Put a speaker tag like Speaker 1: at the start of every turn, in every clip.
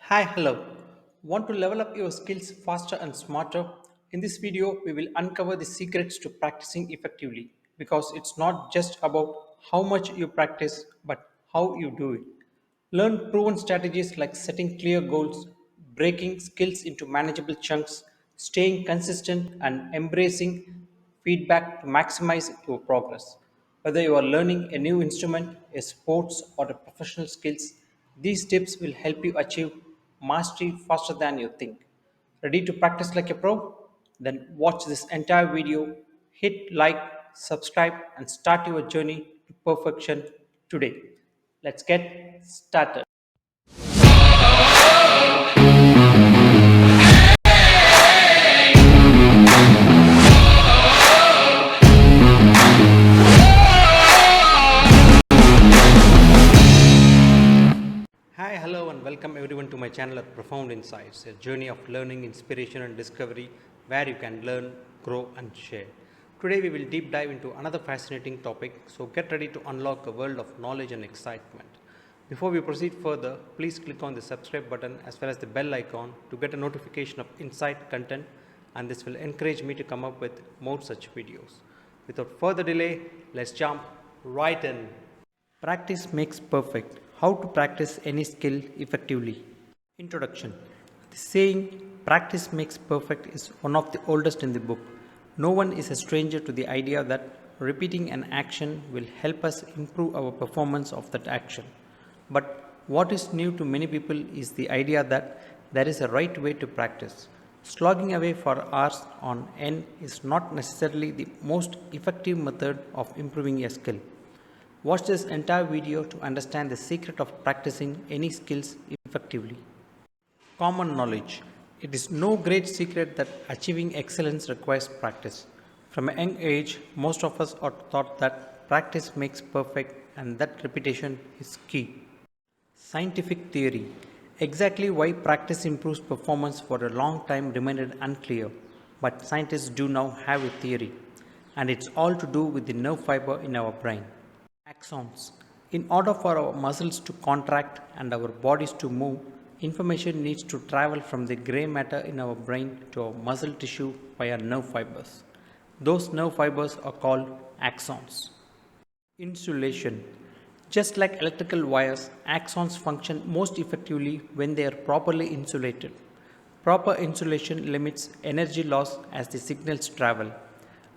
Speaker 1: Hi, hello. Want to level up your skills faster and smarter? In this video, we will uncover the secrets to practicing effectively because it's not just about how much you practice, but how you do it. Learn proven strategies like setting clear goals, breaking skills into manageable chunks, staying consistent, and embracing feedback to maximize your progress. Whether you are learning a new instrument, a sports, or a professional skills, these tips will help you achieve mastery faster than you think. Ready to practice like a pro? Then watch this entire video, hit like, subscribe, and start your journey to perfection today. Let's get started. Hi, hello, and welcome everyone to my channel at Profound Insights, a journey of learning, inspiration, and discovery where you can learn, grow, and share. Today, we will deep dive into another fascinating topic, so get ready to unlock a world of knowledge and excitement. Before we proceed further, please click on the subscribe button as well as the bell icon to get a notification of insight content, and this will encourage me to come up with more such videos. Without further delay, let's jump right in. Practice makes perfect. How to practice any skill effectively. Introduction. The saying practice makes perfect is one of the oldest in the book. No one is a stranger to the idea that repeating an action will help us improve our performance of that action. But what is new to many people is the idea that there is a right way to practice. Slogging away for hours on end is not necessarily the most effective method of improving a skill. Watch this entire video to understand the secret of practicing any skills effectively. Common knowledge. It is no great secret that achieving excellence requires practice. From a young age, most of us are taught that practice makes perfect and that repetition is key. Scientific theory. Exactly why practice improves performance for a long time remained unclear, but scientists do now have a theory, and it's all to do with the nerve fiber in our brain. Axons. In order for our muscles to contract and our bodies to move, information needs to travel from the gray matter in our brain to our muscle tissue via nerve fibers. Those nerve fibers are called axons. Insulation. Just like electrical wires, axons function most effectively when they are properly insulated. Proper insulation limits energy loss as the signals travel,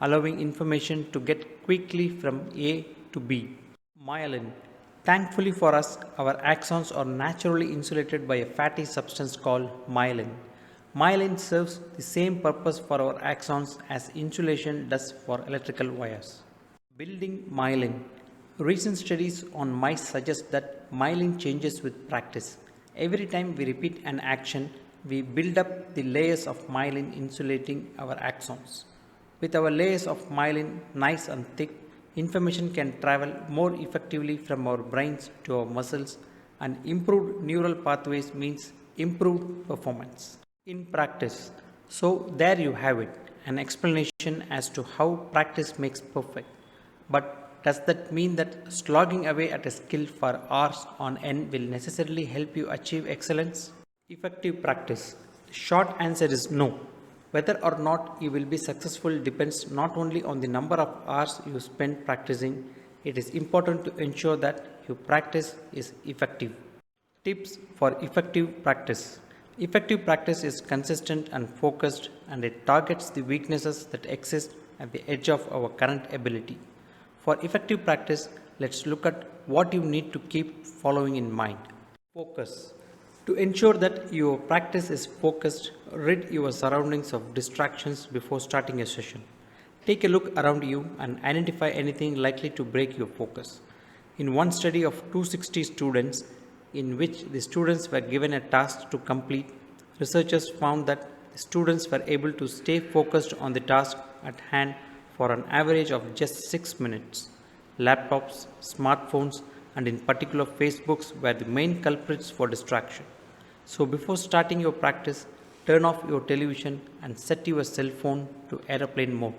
Speaker 1: allowing information to get quickly from A to B. Myelin. Thankfully for us, our axons are naturally insulated by a fatty substance called myelin. Myelin serves the same purpose for our axons as insulation does for electrical wires. Building myelin. Recent studies on mice suggest that myelin changes with practice. Every time we repeat an action, we build up the layers of myelin insulating our axons. With our layers of myelin nice and thick, information can travel more effectively from our brains to our muscles, and improved neural pathways means improved performance. In practice. So, there you have it, an explanation as to how practice makes perfect. But does that mean that slogging away at a skill for hours on end will necessarily help you achieve excellence? Effective practice. The short answer is no. Whether or not you will be successful depends not only on the number of hours you spend practicing, it is important to ensure that your practice is effective. Tips for effective practice. Effective practice is consistent and focused, and it targets the weaknesses that exist at the edge of our current ability. For effective practice, let's look at what you need to keep following in mind. Focus. To ensure that your practice is focused, rid your surroundings of distractions before starting a session. Take a look around you and identify anything likely to break your focus. In one study of 260 students, in which the students were given a task to complete, researchers found that the students were able to stay focused on the task at hand for an average of just 6 minutes. Laptops, smartphones, and in particular Facebooks were the main culprits for distraction. So before starting your practice, turn off your television and set your cell phone to airplane mode.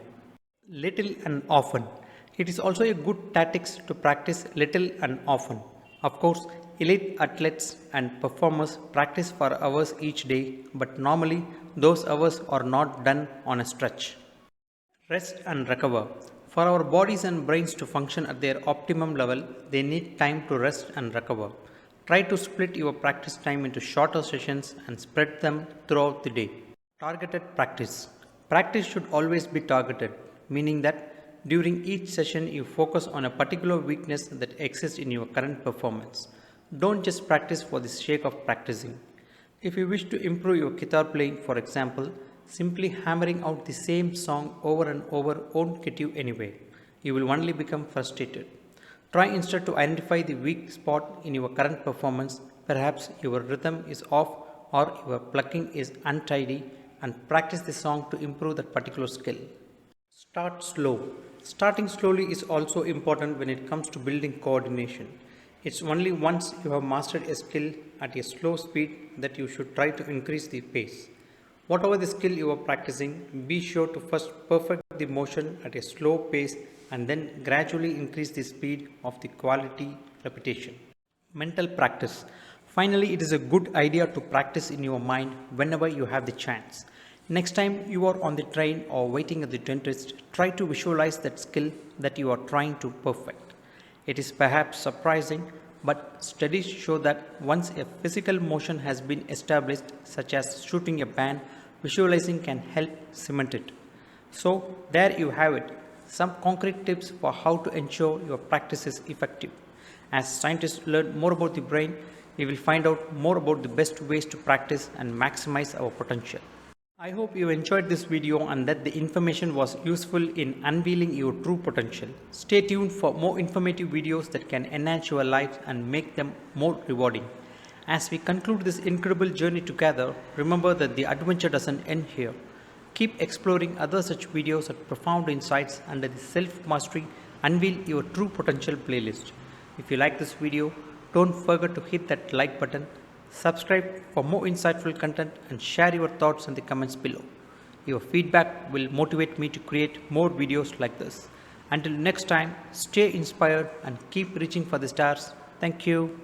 Speaker 1: Little and often. It is also a good tactics to practice little and often. Of course, Elite athletes and performers practice for hours each day, but normally those hours are not done on a stretch. Rest and recover. For our bodies and brains to function at their optimum level, they need time to rest and recover. Try to split your practice time into shorter sessions and spread them throughout the day. Targeted practice. Practice should always be targeted, meaning that during each session you focus on a particular weakness that exists in your current performance. Don't just practice for the sake of practicing. If you wish to improve your guitar playing, for example, simply hammering out the same song over and over won't get you anywhere. You will only become frustrated. Try instead to identify the weak spot in your current performance. Perhaps your rhythm is off or your plucking is untidy, and practice the song to improve that particular skill. Start slow. Starting slowly is also important when it comes to building coordination. It's only once you have mastered a skill at a slow speed that you should try to increase the pace. Whatever the skill you are practicing, be sure to first perfect the motion at a slow pace and then gradually increase the speed of the quality repetition. Mental practice. Finally, it is a good idea to practice in your mind whenever you have the chance. Next time you are on the train or waiting at the dentist, try to visualize that skill that you are trying to perfect. It is perhaps surprising, but studies show that once a physical motion has been established, such as shooting a band, visualizing can help cement it. So, there you have it, some concrete tips for how to ensure your practice is effective. As scientists learn more about the brain, we will find out more about the best ways to practice and maximize our potential. I hope you enjoyed this video and that the information was useful in unveiling your true potential. Stay tuned for more informative videos that can enhance your life and make them more rewarding. As we conclude this incredible journey together, remember that the adventure doesn't end here. Keep exploring other such videos at Profound Insights under the Self-Mastery Unveil Your True Potential playlist. If you like this video, don't forget to hit that like button, subscribe for more insightful content, and share your thoughts in the comments below. Your feedback will motivate me to create more videos like this. Until next time, stay inspired and keep reaching for the stars. Thank you.